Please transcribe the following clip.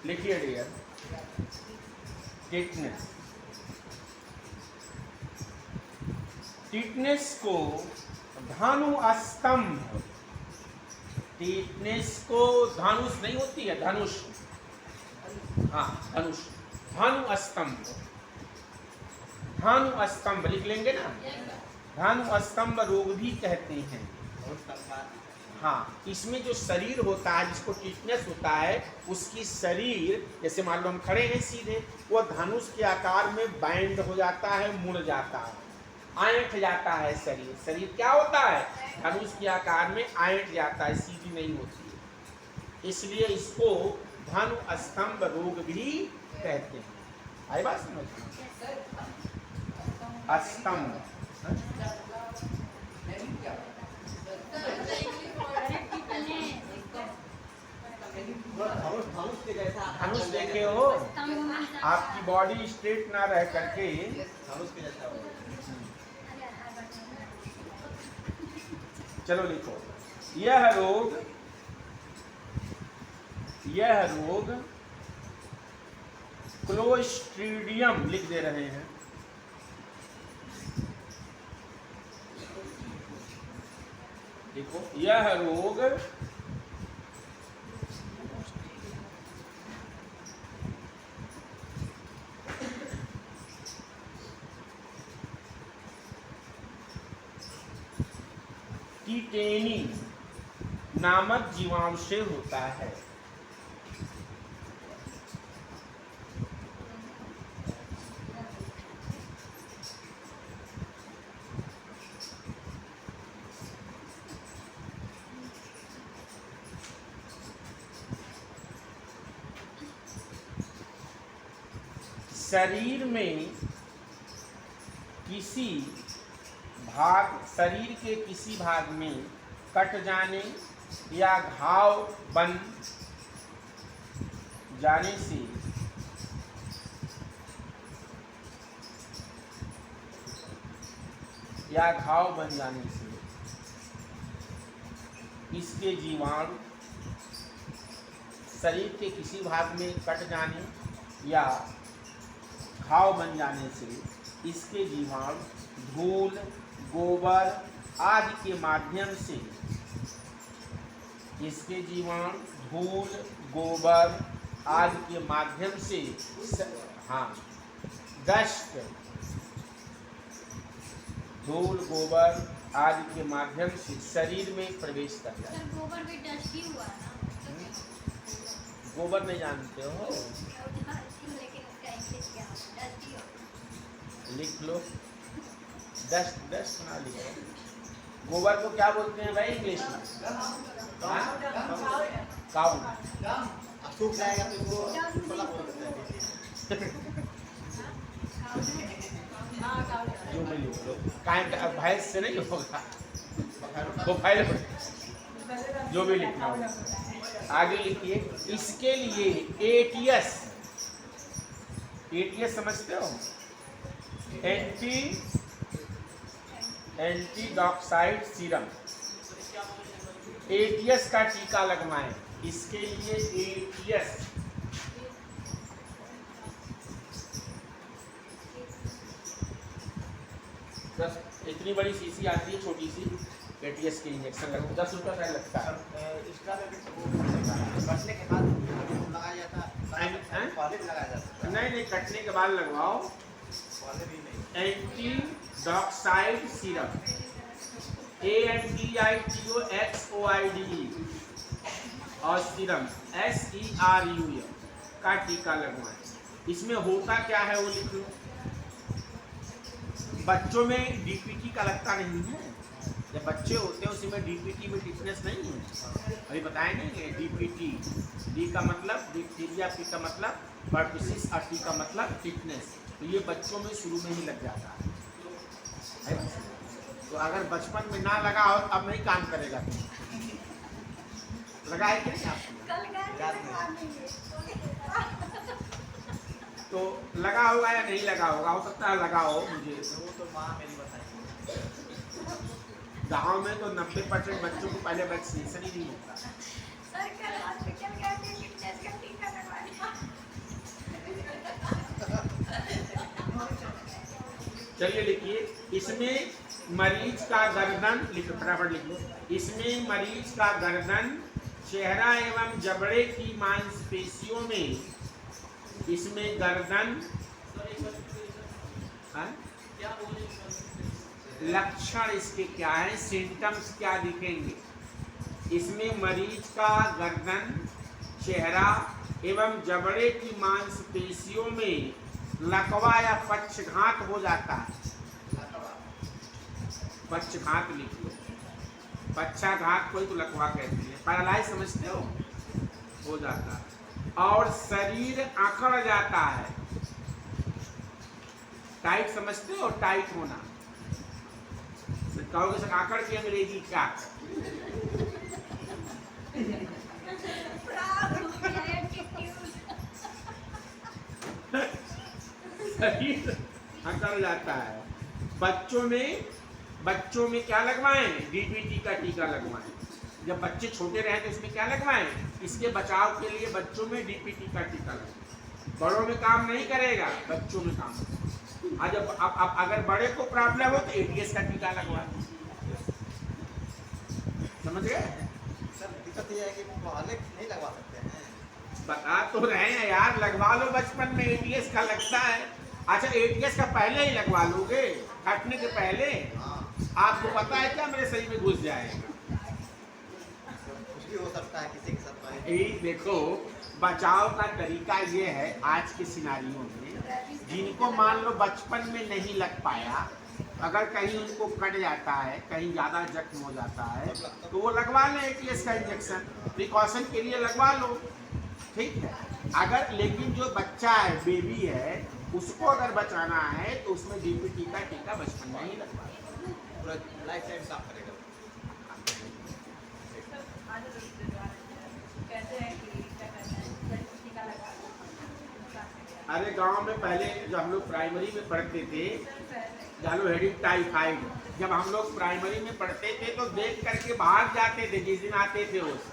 लिखिए dear, tetanus. Tetanus को धानु स्तंभ, टिटनेस को धानुष नहीं होती है, धनुष, हाँ धनुष, धानु स्तंभ, धानु स्तंभ लिख लेंगे ना, धानु स्तंभ रोग भी कहते हैं। हाँ, इसमें जो शरीर होता है, जिसको टिटनेस होता है, उसकी शरीर, जैसे मान लो हम खड़े हैं सीधे, वो धनुष के आकार में बैंड हो जाता है, मुड़ जाता है, आंट जाता है शरीर। शरीर क्या होता है? धनुष के आकार में आंट जाता है, सीधी नहीं होती है। इसलिए इसको धनु स्तंभ रोग भी कहते हैं। आई बात समझ? स्तंभ धनुष देखे हो, आपकी बॉडी स्ट्रेट ना रह करके धनुष के जैसा हो। चलो लिखो, यह रोग क्लोस्ट्रीडियम लिख दे रहे हैं। देखो, यह रोग टिटेनी नामक जीवाणु से होता है। शरीर में किसी भाग, शरीर के किसी भाग में कट जाने या घाव बन जाने से इसके जीवाणु, शरीर के किसी भाग में कट जाने या घाव बन जाने से इसके जीवाणु धूल, गोबर आदि के माध्यम से, इसके जीवाणु धूल, गोबर आदि के माध्यम से, हाँ डस्ट, धूल, गोबर आदि के माध्यम से शरीर में प्रवेश कर जाए। गोबर भी डस्ट ही हुआ ना? गोबर नहीं जानते हो? लिख लो, डस्ट ना लिखो। गोबर को क्या बोलते हैं भाई इंग्लिश में? काऊ। सूख जाएगा तो वो फला बोल देते हैं। जो भी लिख लो, काहे भैंस से नहीं होगा, वो फाइल जो भी लिखना होगा। आगे लिखिए, इसके लिए एटीएस समझते हो? एंटीडॉक्साइड सीरम, एटीएस का टीका लगवाएं। इसके लिए एटीएस, बस इतनी बड़ी शीशी आती है, छोटी सी, एटीएस के इंजेक्शन लगता है, 10 रुपये का लगता है। इसका कटने के बाद लगाया जाता है, पहले भी लगाया जाता है। नहीं, कटने के बाद लगवाओ। पहले भी नहीं। एंटीडॉक्साइड सीरम, ANTITOXOIDE और सीरम SERUM का टीका लगवाएं। इसमें होता क्या है वो लिख लो। बच्चों में डीपीटी का लगता नहीं है, जब बच्चे होते हैं उसी में डीपीटी में टिटनेस नहीं है, अभी बताए नहीं है। डीपीटी, डी का मतलब डिप्थीरिया, पी का मतलब परटूसिस और टी का मतलब टिटनेस, तो ये बच्चों में शुरू में ही लग जाता है। तो अगर बचपन में ना लगा हो, अब नहीं काम करेगा। लगा है कि नहीं? तो लगा होगा या नहीं लगा होगा, हो सकता है लगा हो। मुझे वो तो माँ मेरी बताई। गाँव में तो 90% बच्चों को पहले वैक्सीनेशन ही नहीं होता। चलिए लिखिए, इसमें मरीज का गर्दन, लिखो फटाफट लिख लो। इसमें मरीज का गर्दन, चेहरा एवं जबड़े की मांसपेशियों में, इसमें गर्दन, हाँ? लक्षण इसके क्या है, सिम्टम्स क्या दिखेंगे? इसमें मरीज का गर्दन, चेहरा एवं जबड़े की मांसपेशियों में लकवा या पक्षघात हो जाता है। पक्षघात लिख लो, पक्षाघात कोई तो लकवा कहते हैं। पैरालाइज समझते हो जाता है। और शरीर अकड़ जाता है। टाइट समझते हो, टाइट होना। कहोगे सर आकड़ की अंग्रेजी क्या? शरीर अकड़ जाता है। बच्चों में क्या लगवाएं? डीपीटी का टीका लगवाएं। जब बच्चे छोटे रहे तो इसमें क्या लगवाएं? इसके बचाव के लिए बच्चों में डीपीटी का टीका लगवाएं। बड़ों में काम नहीं करेगा, बच्चों में काम करेगा। आज अब अगर बड़े को प्रॉब्लम हो तो एटीएस का टीका लगवाएं। समझ गए? सर दिक्कत ये है कि पहले नहीं लगवा सकते हैं। बता तो रहे हैं यार, लगवा लो बचपन में, एटीएस का लगता है। अच्छा एटीएस का पहले ही लगवा लोगे, फटने के पहले? हाँ, आपको पता है क्या मेरे शरीर में घुस जाएगा? कुछ भी हो सकता है किसी के साथ। यही देखो, बचाव का तरीका ये है आज के सिनारियों में, जिनको मान लो बचपन में नहीं लग पाया, अगर कहीं उनको कट जाता है, कहीं ज़्यादा जख्म हो जाता है, तो वो लगवा लें एटीएस का इंजेक्शन, प्रिकॉशन के लिए लगवा लो, ठीक है। अगर लेकिन जो बच्चा है, बेबी है, उसको अगर बचाना है तो उसमें डीपीटी का टीका बचपन में ही लगवा लो, पूरा लाइफ टाइम साफ करेगा। अरे गांव में पहले जब हम लोग प्राइमरी में पढ़ते थे, जालो हेडिंग टाइफाइड, जब हम लोग प्राइमरी में पढ़ते थे तो देख करके बाहर जाते थे जिस दिन आते थे उस